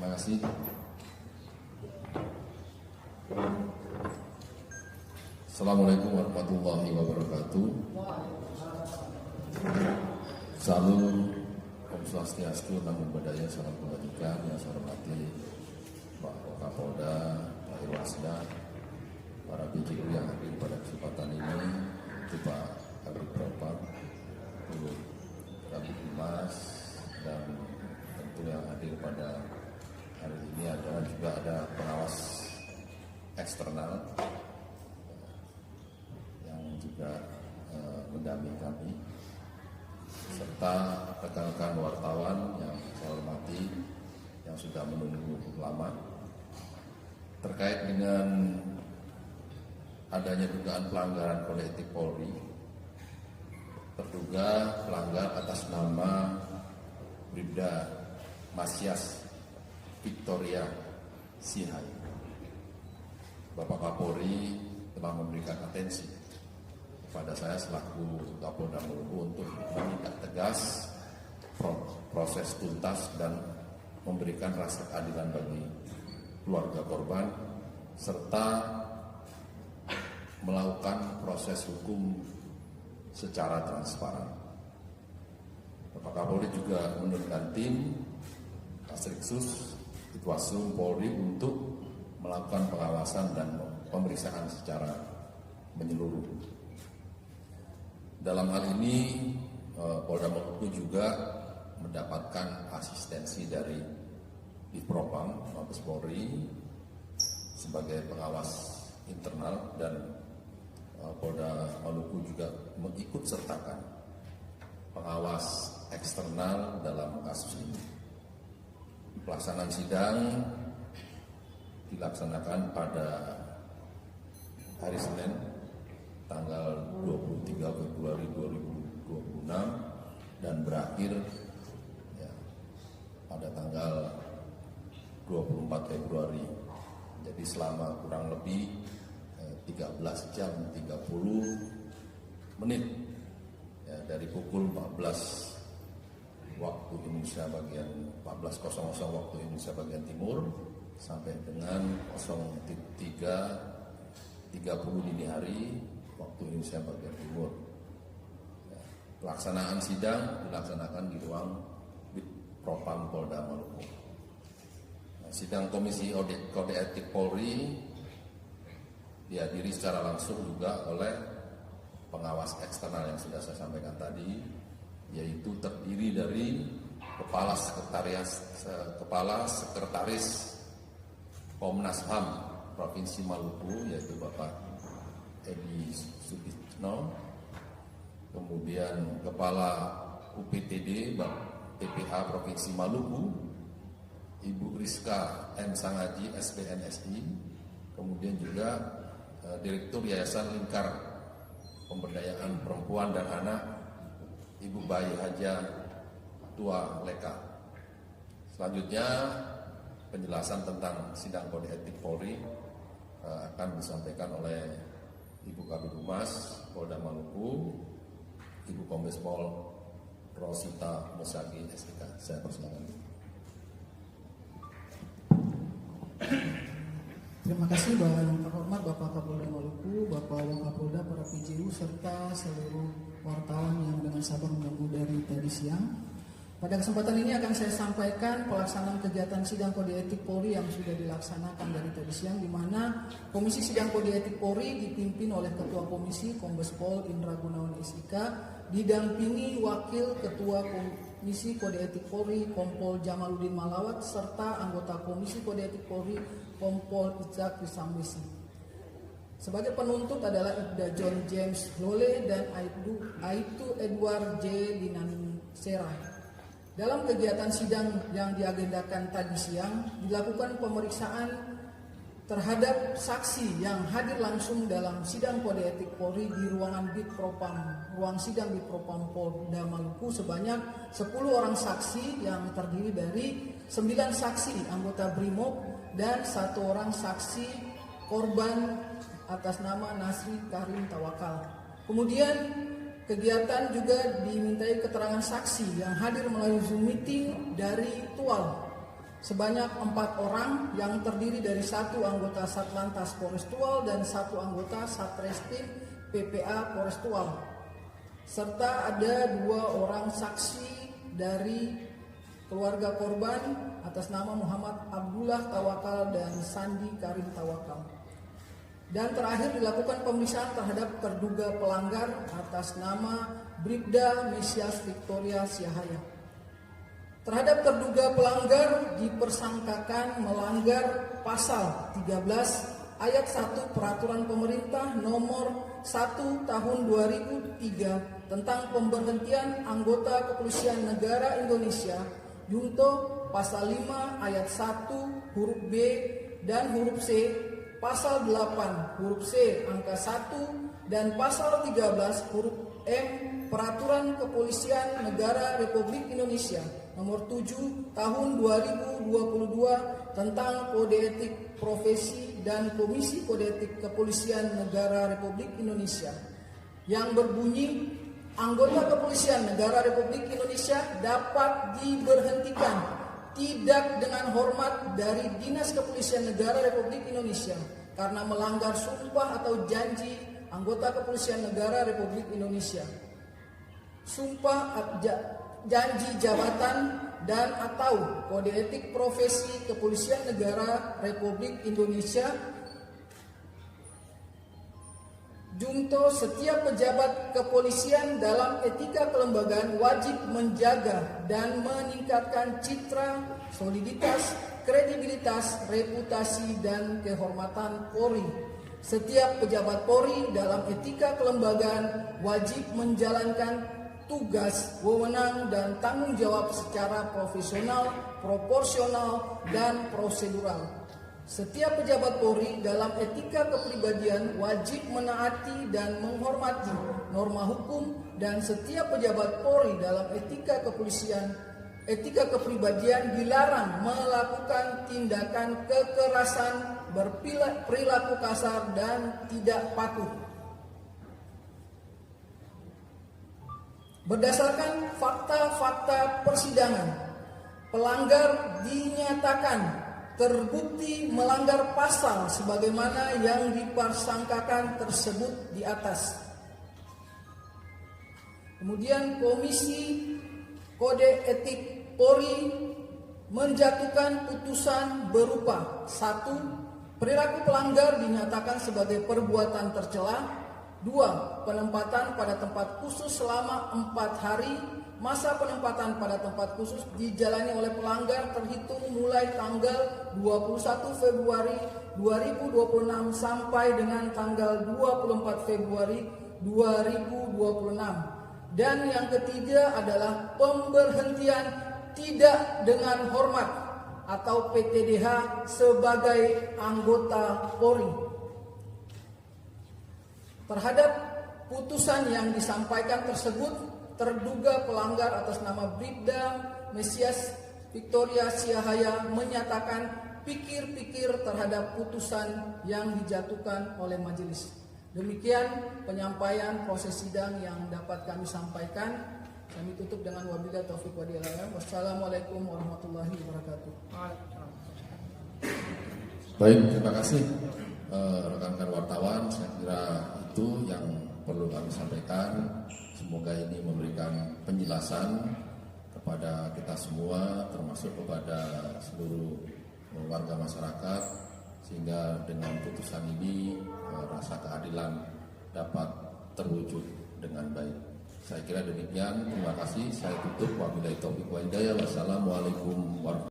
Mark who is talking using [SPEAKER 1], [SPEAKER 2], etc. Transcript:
[SPEAKER 1] Terima kasih. Assalamualaikum warahmatullahi wabarakatuh. Salam Om Swastiastu, Namo Buddhaya, salam kebajikan. Yang saya hormati Pak Kapolda, Pak Irwasda, para PJU yang hadir pada kesempatan ini, itu Pak Kabid Propam, Kabid Humas, dan tentu yang hadir pada hari ini juga ada pengawas eksternal yang juga mendampingi kami, serta rekan-rekan wartawan yang saya hormati yang sudah menunggu lama terkait dengan adanya dugaan pelanggaran kode etik Polri. Terduga pelanggar atas nama Bribda Masyas Victoria Sihai. Bapak Kapolri telah memberikan atensi kepada saya selaku Kapolda Maluku untuk menindak tegas proses tuntas dan memberikan rasa keadilan bagi keluarga korban serta melakukan proses hukum secara transparan. Bapak Kapolri juga menurunkan tim Kasriksus Itwasum Polri untuk melakukan pengawasan dan pemeriksaan secara menyeluruh. Dalam hal ini Polda Maluku juga mendapatkan asistensi dari Divpropam Mabes Polri sebagai pengawas internal, dan Polda Maluku juga mengikut sertakan pengawas eksternal dalam kasus ini. Pelaksanaan sidang dilaksanakan pada hari Senin tanggal 23 Februari 2026 dan berakhir pada tanggal 24 Februari. Jadi selama kurang lebih 13 jam 30 menit dari pukul 14 waktu Indonesia bagian 14.00 waktu Indonesia bagian timur sampai dengan 03.30 dini hari waktu Indonesia bagian timur. Pelaksanaan sidang dilaksanakan di ruang Propam Polda Maluku. Sidang Komisi Kode Etik Polri dihadiri secara langsung juga oleh pengawas eksternal yang sudah saya sampaikan tadi, yaitu terdiri dari Kepala Sekretaris Komnas HAM Provinsi Maluku, yaitu Bapak Edi Sutitno, kemudian Kepala UPTD TPA Provinsi Maluku, Ibu Rizka M. Sangaji SPNSI, kemudian juga Direktur Yayasan Lingkar Pemberdayaan Perempuan dan Anak, Ibu Bayi Haja Tua Leka. Selanjutnya penjelasan tentang sidang kode etik Polri akan disampaikan oleh Ibu Kabid Humas Polda Maluku, Ibu Kombes Pol Rosita Musagi SPK. Saya persilakan.
[SPEAKER 2] Terima kasih yang terhormat Bapak Kapolda Maluku, Bapak Wakapolda, para PJU, serta seluruh wartawan yang dengan sabar menunggu dari tadi siang. Pada kesempatan ini akan saya sampaikan pelaksanaan kegiatan sidang kode etik Polri yang sudah dilaksanakan dari tadi siang, di mana Komisi Sidang Kode Etik Polri dipimpin oleh Ketua Komisi Kombes Pol Indra Gunawan SIK, didampingi Wakil Ketua Komisi Kode Etik Polri Kompol Jamaluddin Malawat, serta anggota Komisi Kode Etik Polri Kompol Itzak Risambesi. Sebagai penuntut adalah Ibda John James Lole dan Aitu Edward J. Dinansera. Dalam kegiatan sidang yang diagendakan tadi siang, dilakukan pemeriksaan terhadap saksi yang hadir langsung dalam sidang kode etik Polri di ruangan ruang sidang Divpropam Polda Maluku sebanyak 10 orang saksi yang terdiri dari 9 saksi anggota BRIMOB dan 1 orang saksi korban atas nama Nasri Karim Tawakal. Kemudian kegiatan juga dimintai keterangan saksi yang hadir melalui Zoom meeting dari Tual sebanyak 4 orang yang terdiri dari 1 anggota Satlantas Polres Tual dan 1 anggota Satreskrim PPA Polres Tual, serta ada 2 orang saksi dari keluarga korban atas nama Muhammad Abdullah Tawakal dan Sandi Karim Tawakal. Dan terakhir dilakukan pemeriksaan terhadap terduga pelanggar atas nama Bribda Mesias Victoria Siahaya. Terhadap terduga pelanggar dipersangkakan melanggar pasal 13 ayat 1 Peraturan Pemerintah nomor 1 tahun 2003 tentang pemberhentian anggota Kepolisian Negara Indonesia junto pasal 5 ayat 1 huruf B dan huruf C, pasal 8 huruf C angka 1 dan pasal 13 huruf M Peraturan Kepolisian Negara Republik Indonesia nomor 7 tahun 2022 tentang Kode Etik Profesi dan Komisi Kode Etik Kepolisian Negara Republik Indonesia yang berbunyi, anggota Kepolisian Negara Republik Indonesia dapat diberhentikan tidak dengan hormat dari Dinas Kepolisian Negara Republik Indonesia karena melanggar sumpah atau janji anggota Kepolisian Negara Republik Indonesia, sumpah janji jabatan dan atau Kode Etik Profesi Kepolisian Negara Republik Indonesia. Junto setiap pejabat kepolisian dalam etika kelembagaan wajib menjaga dan meningkatkan citra, soliditas, kredibilitas, reputasi, dan kehormatan Polri. Setiap pejabat Polri dalam etika kelembagaan wajib menjalankan tugas, wewenang, dan tanggung jawab secara profesional, proporsional, dan prosedural. Setiap pejabat Polri dalam etika kepribadian wajib menaati dan menghormati norma hukum, dan setiap pejabat Polri dalam etika kepolisian, etika kepribadian dilarang melakukan tindakan kekerasan, berperilaku kasar, dan tidak patuh. Berdasarkan fakta-fakta persidangan, pelanggar dinyatakan terbukti melanggar pasal sebagaimana yang dipersangkakan tersebut di atas. Kemudian Komisi Kode Etik Polri menjatuhkan putusan berupa 1. Perilaku pelanggar dinyatakan sebagai perbuatan tercela. 2. Penempatan pada tempat khusus selama 4 hari. Masa penempatan pada tempat khusus dijalani oleh pelanggar terhitung mulai tanggal 21 Februari 2026 sampai dengan tanggal 24 Februari 2026. Dan yang ketiga adalah pemberhentian tidak dengan hormat atau PTDH sebagai anggota Polri. Terhadap putusan yang disampaikan tersebut, terduga pelanggar atas nama Bribda Mesias Victoria Siahaya menyatakan pikir-pikir terhadap putusan yang dijatuhkan oleh majelis. Demikian penyampaian proses sidang yang dapat kami sampaikan. Kami tutup dengan wabillahi taufiq wa hidayah. Wassalamualaikum warahmatullahi wabarakatuh.
[SPEAKER 1] Baik, terima kasih rekan-rekan wartawan. Saya kira itu yang perlu kami sampaikan. Semoga ini memberikan penjelasan kepada kita semua, termasuk kepada seluruh warga masyarakat, sehingga dengan putusan ini rasa keadilan dapat terwujud dengan baik. Saya kira demikian. Terima kasih. Saya tutup. Wabillahi taufiq wal hidayah. Wassalamualaikum warahmatullahi wabarakatuh.